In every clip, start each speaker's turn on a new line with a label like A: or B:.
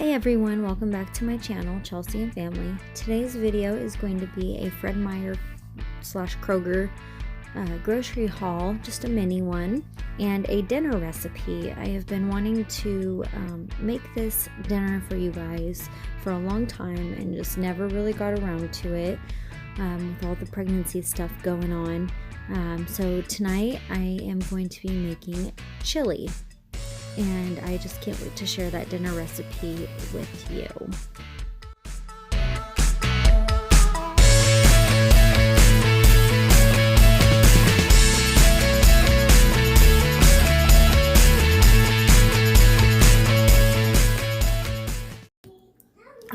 A: Hi everyone, welcome back to my channel, Chelsea and Family. Today's video is going to be a Fred Meyer / Kroger grocery haul, just a mini one, and a dinner recipe. I have been wanting to make this dinner for you guys for a long time and just never really got around to it with all the pregnancy stuff going on. So tonight I am going to be making chili. And I just can't wait to share that dinner recipe with you.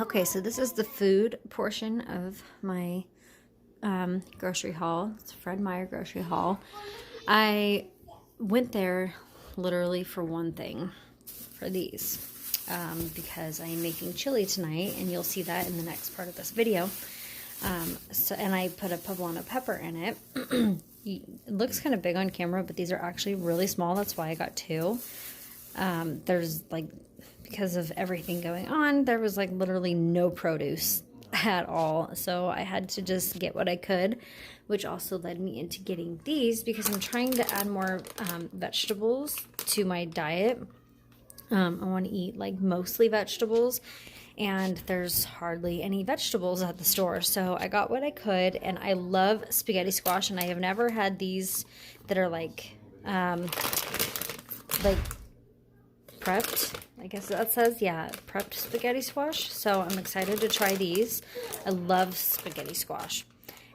A: Okay, so this is the food portion of my grocery haul. It's a Fred Meyer grocery haul. I went there literally for one thing, for these, because I am making chili tonight, and you'll see that in the next part of this video. And I put a poblano pepper in it. It looks kind of big on camera, but these are actually really small. That's why I got two. There's like, because of everything going on, there was like literally no produce at all, so I had to just get what I could, which also led me into getting these because I'm trying to add more vegetables to my diet. I want to eat like mostly vegetables, and there's hardly any vegetables at the store, so I got what I could. And I love spaghetti squash, and I have never had these that are like prepped, I guess that says, yeah, prepped spaghetti squash. So I'm excited to try these. I love spaghetti squash,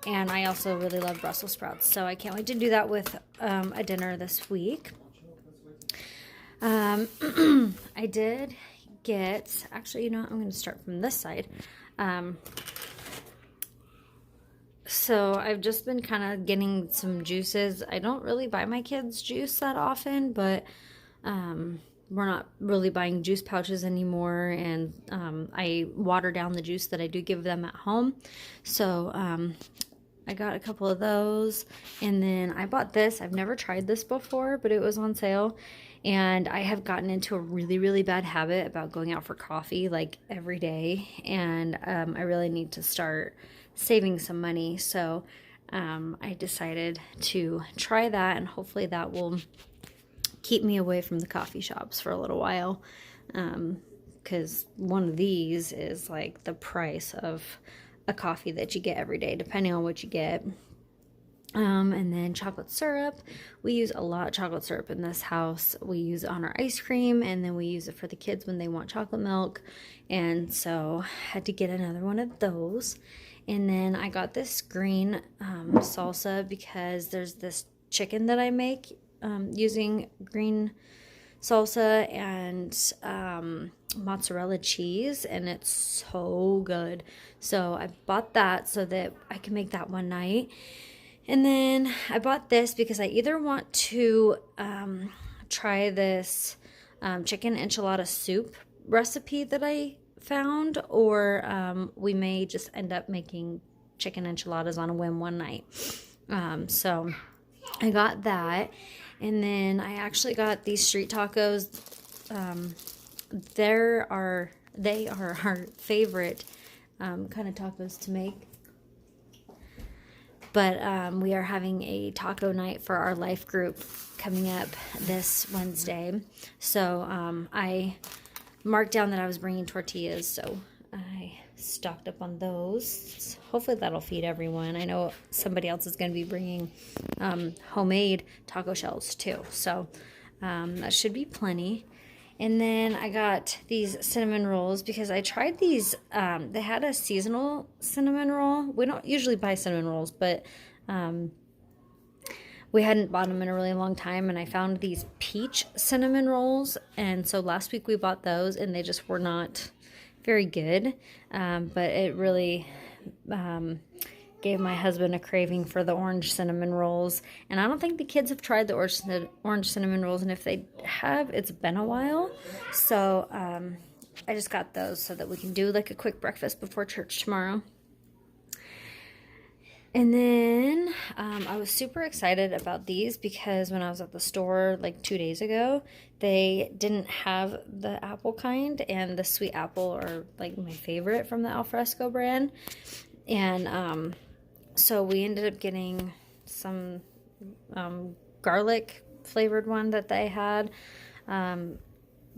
A: and I also really love Brussels sprouts, so I can't wait to do that with a dinner this week. I did get, actually, you know what, I'm going to start from this side. So I've just been kind of getting some juices. I don't really buy my kids juice that often, but we're not really buying juice pouches anymore, and I water down the juice that I do give them at home. So I got a couple of those, and then I bought this. I've never tried this before, but it was on sale, and I have gotten into a really, really bad habit about going out for coffee like every day, and I really need to start saving some money. So I decided to try that, and hopefully that will keep me away from the coffee shops for a little while, because one of these is like the price of a coffee that you get every day, depending on what you get. And then chocolate syrup. We use a lot of chocolate syrup in this house. We use it on our ice cream, and then we use it for the kids when they want chocolate milk, and so I had to get another one of those. And then I got this green salsa because there's this chicken that I make using green salsa and mozzarella cheese, and it's so good. So I bought that so that I can make that one night. And then I bought this because I either want to try this chicken enchilada soup recipe that I found, or we may just end up making chicken enchiladas on a whim one night. So I got that. And then I actually got these street tacos. They are our favorite kind of tacos to make. But we are having a taco night for our life group coming up this Wednesday. So I marked down that I was bringing tortillas, so I stocked up on those. Hopefully that'll feed everyone. I know somebody else is going to be bringing homemade taco shells too, so that should be plenty. And then I got these cinnamon rolls because I tried these. They had a seasonal cinnamon roll. We don't usually buy cinnamon rolls, but we hadn't bought them in a really long time, and I found these peach cinnamon rolls, and so last week we bought those, and they just were not very good, but it really gave my husband a craving for the orange cinnamon rolls, and I don't think the kids have tried the orange cinnamon rolls, and if they have, it's been a while. So I just got those so that we can do like a quick breakfast before church tomorrow. And then I was super excited about these because when I was at the store like 2 days ago, they didn't have the apple kind, and the sweet apple are like my favorite from the Alfresco brand. And so we ended up getting some garlic flavored one that they had.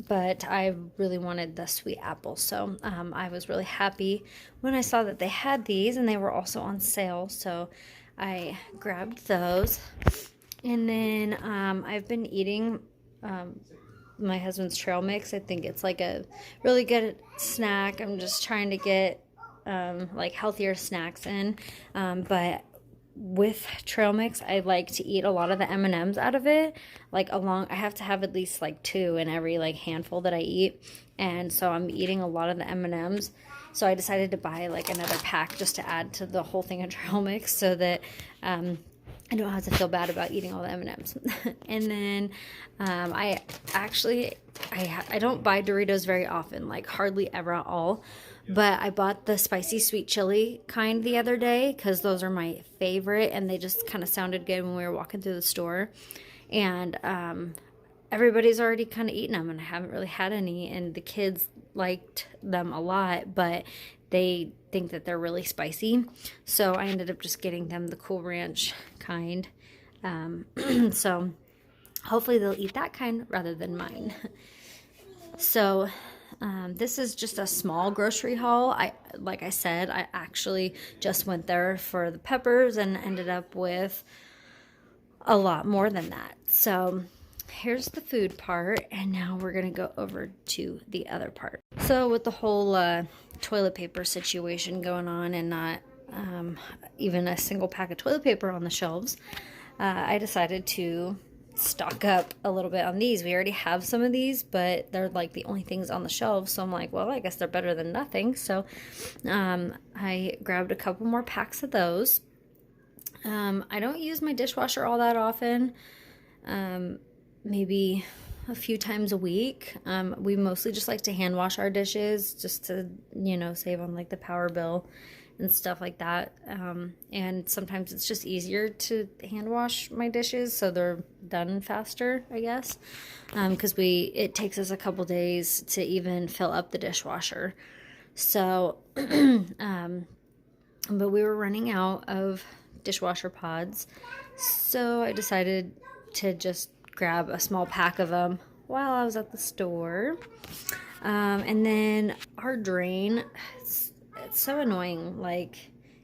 A: But I really wanted the sweet apple. So I was really happy when I saw that they had these, and they were also on sale. So I grabbed those. And then I've been eating my husband's trail mix. I think it's like a really good snack. I'm just trying to get like healthier snacks in. But with trail mix, I like to eat a lot of the M&Ms out of it. I have to have at least like 2 in every like handful that I eat. And so I'm eating a lot of the M&Ms. So I decided to buy like another pack just to add to the whole thing of trail mix so that I don't have to feel bad about eating all the M&Ms. And then I don't buy Doritos very often, like hardly ever at all. But I bought the spicy sweet chili kind the other day because those are my favorite, and they just kind of sounded good when we were walking through the store. And everybody's already kind of eaten them, and I haven't really had any, and the kids liked them a lot, but they think that they're really spicy. So I ended up just getting them the Cool Ranch kind. So hopefully they'll eat that kind rather than mine. So this is just a small grocery haul. Like I said, I actually just went there for the peppers and ended up with a lot more than that. So here's the food part, and now we're gonna go over to the other part. So with the whole toilet paper situation going on, and not even a single pack of toilet paper on the shelves, I decided to stock up a little bit on these. We already have some of these, but they're like the only things on the shelves, so I'm like, well, I guess they're better than nothing. So I grabbed a couple more packs of those. I don't use my dishwasher all that often, maybe a few times a week. We mostly just like to hand wash our dishes just to, save on like the power bill and stuff like that. And sometimes it's just easier to hand wash my dishes so they're done faster, I guess. Because it takes us a couple days to even fill up the dishwasher. So, but we were running out of dishwasher pods. So I decided to just grab a small pack of them while I was at the store. And then our drain, it's so annoying. Like,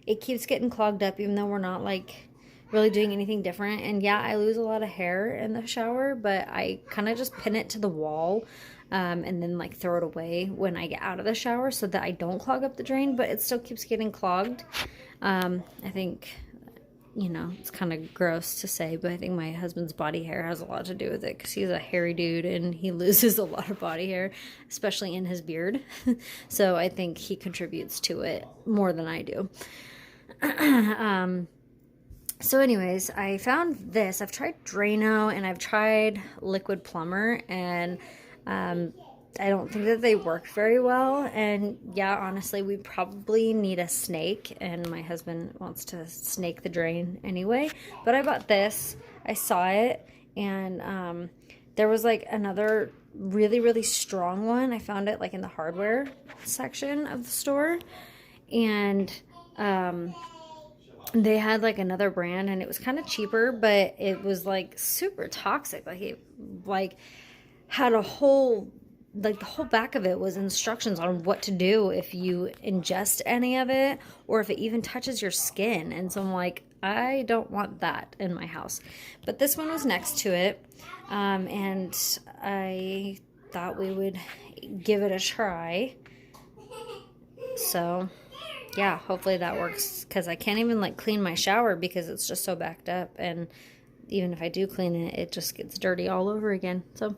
A: it keeps getting clogged up even though we're not like really doing anything different. And yeah, I lose a lot of hair in the shower, but I kind of just pin it to the wall and then like throw it away when I get out of the shower so that I don't clog up the drain, but it still keeps getting clogged. I think, it's kind of gross to say, but I think my husband's body hair has a lot to do with it because he's a hairy dude and he loses a lot of body hair, especially in his beard. So I think he contributes to it more than I do. So anyways, I found this. I've tried Drano and I've tried Liquid Plumber, and I don't think that they work very well. And yeah, honestly, we probably need a snake, and my husband wants to snake the drain anyway. But I bought this. I saw it, and there was like another really, really strong one. I found it like in the hardware section of the store, and they had like another brand, and it was kind of cheaper, but it was like super toxic. Like it had the whole back of it was instructions on what to do if you ingest any of it, or if it even touches your skin. And so I'm like, I don't want that in my house. But this one was next to it, and I thought we would give it a try. So yeah, hopefully that works, because I can't even like clean my shower because it's just so backed up, and even if I do clean it, it just gets dirty all over again. So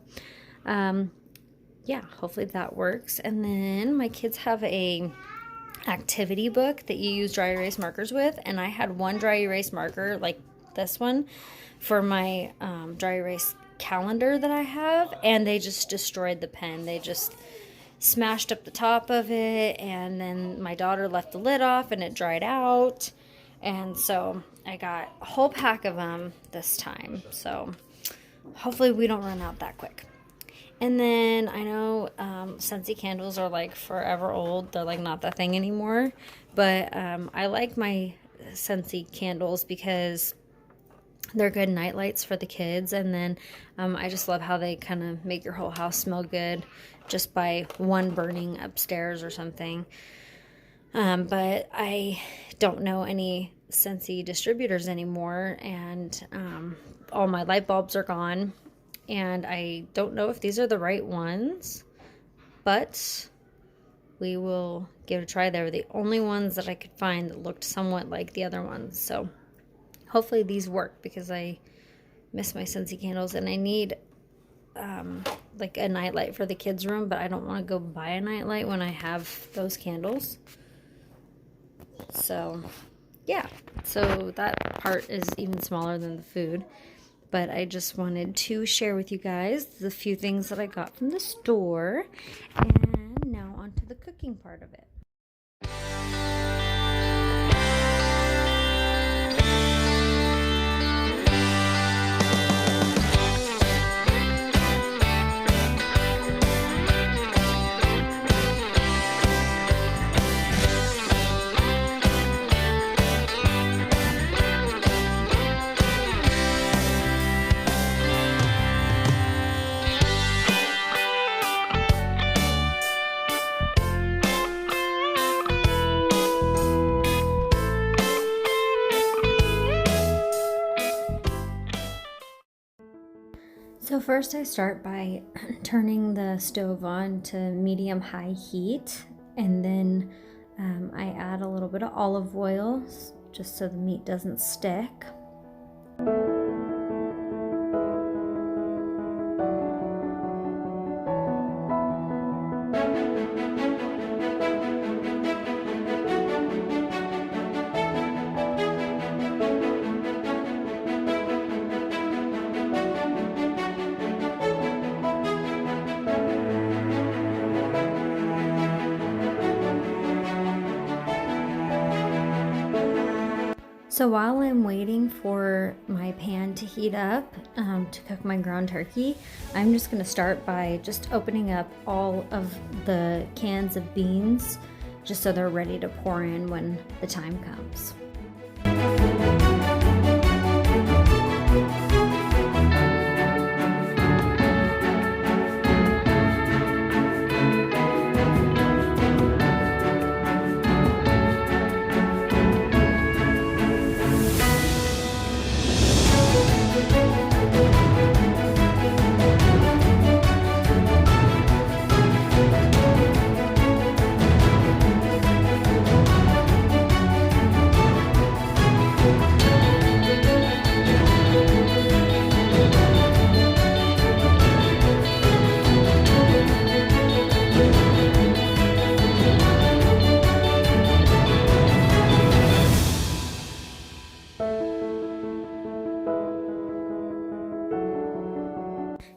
A: yeah, hopefully that works. And then my kids have a activity book that you use dry erase markers with, and I had one dry erase marker like this one for my dry erase calendar that I have, and they just destroyed the pen. They just smashed up the top of it, and then my daughter left the lid off and it dried out. And so I got a whole pack of them this time. So hopefully we don't run out that quick. And then I know Scentsy candles are like forever old. They're like not that thing anymore. But I like my Scentsy candles because they're good night lights for the kids. And then I just love how they kind of make your whole house smell good just by one burning upstairs or something. But I don't know any Scentsy distributors anymore. And all my light bulbs are gone. And I don't know if these are the right ones, but we will give it a try. They were the only ones that I could find that looked somewhat like the other ones. So hopefully these work because I miss my Scentsy candles and I need like a nightlight for the kids' room, but I don't want to go buy a nightlight when I have those candles. So yeah, so that part is even smaller than the food. But I just wanted to share with you guys the few things that I got from the store. And now on to the cooking part of it. So first I start by turning the stove on to medium-high heat, and then I add a little bit of olive oil just so the meat doesn't stick. So while I'm waiting for my pan to heat up to cook my ground turkey, I'm just going to start by just opening up all of the cans of beans just so they're ready to pour in when the time comes.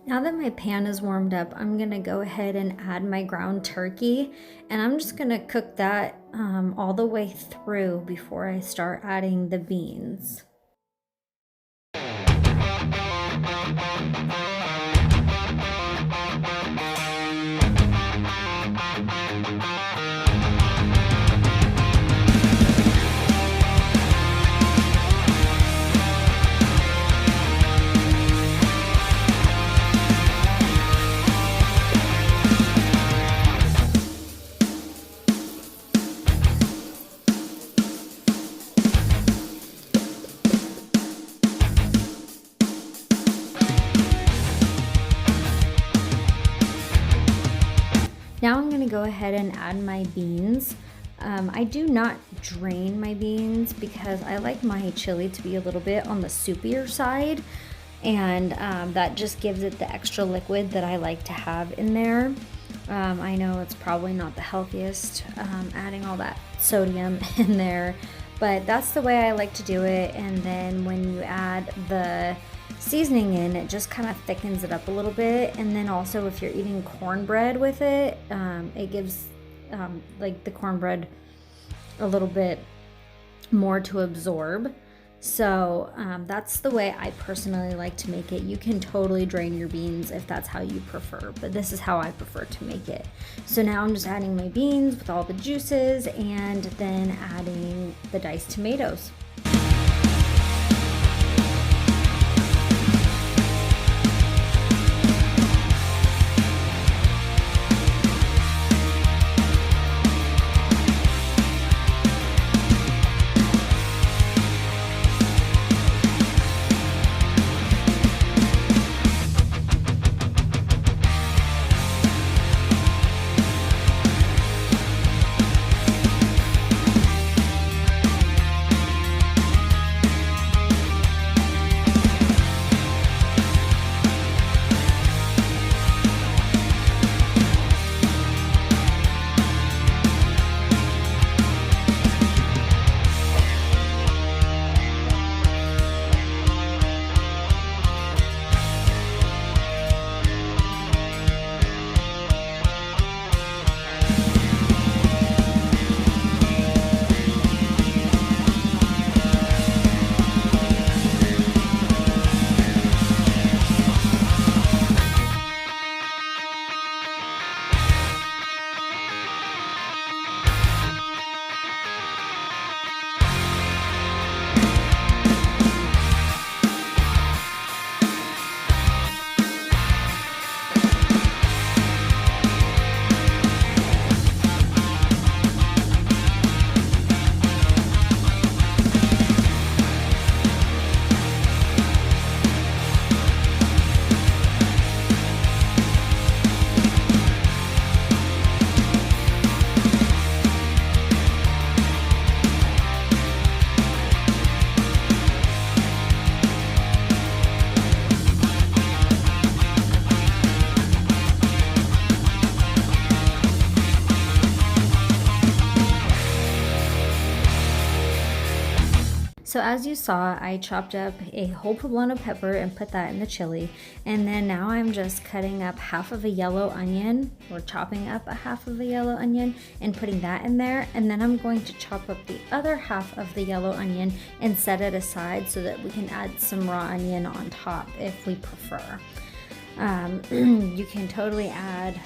A: Now that my pan is warmed up, I'm gonna go ahead and add my ground turkey, and I'm just gonna cook that all the way through before I start adding the beans. Now I'm going to go ahead and add my beans. I do not drain my beans because I like my chili to be a little bit on the soupier side, and that just gives it the extra liquid that I like to have in there. I know it's probably not the healthiest adding all that sodium in there, but that's the way I like to do it. And then when you add the seasoning in, it just kind of thickens it up a little bit. And then also if you're eating cornbread with it, it gives like the cornbread a little bit more to absorb. So that's the way I personally like to make it. You can totally drain your beans if that's how you prefer, but this is how I prefer to make it. So now I'm just adding my beans with all the juices and then adding the diced tomatoes. So as you saw, I chopped up a whole poblano pepper and put that in the chili. And then now I'm just cutting up half of a yellow onion, or chopping up a half of a yellow onion and putting that in there. And then I'm going to chop up the other half of the yellow onion and set it aside so that we can add some raw onion on top if we prefer. You can totally add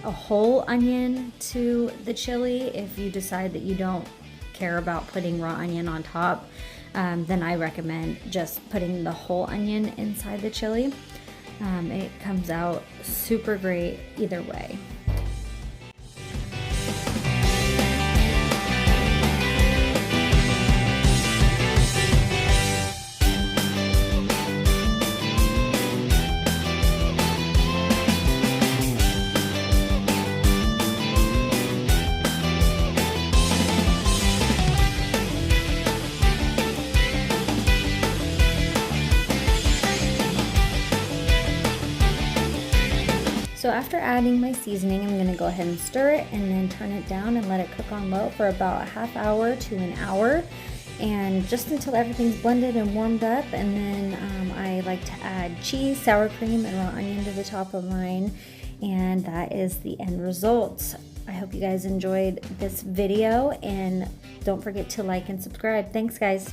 A: a whole onion to the chili if you decide that you don't care about putting raw onion on top. Then I recommend just putting the whole onion inside the chili. It comes out super great either way. So after adding my seasoning, I'm gonna go ahead and stir it and then turn it down and let it cook on low for about a half hour to an hour, and just until everything's blended and warmed up. And then I like to add cheese, sour cream, and raw onion to the top of mine, and that is the end result. I hope you guys enjoyed this video, and don't forget to like and subscribe. Thanks, guys.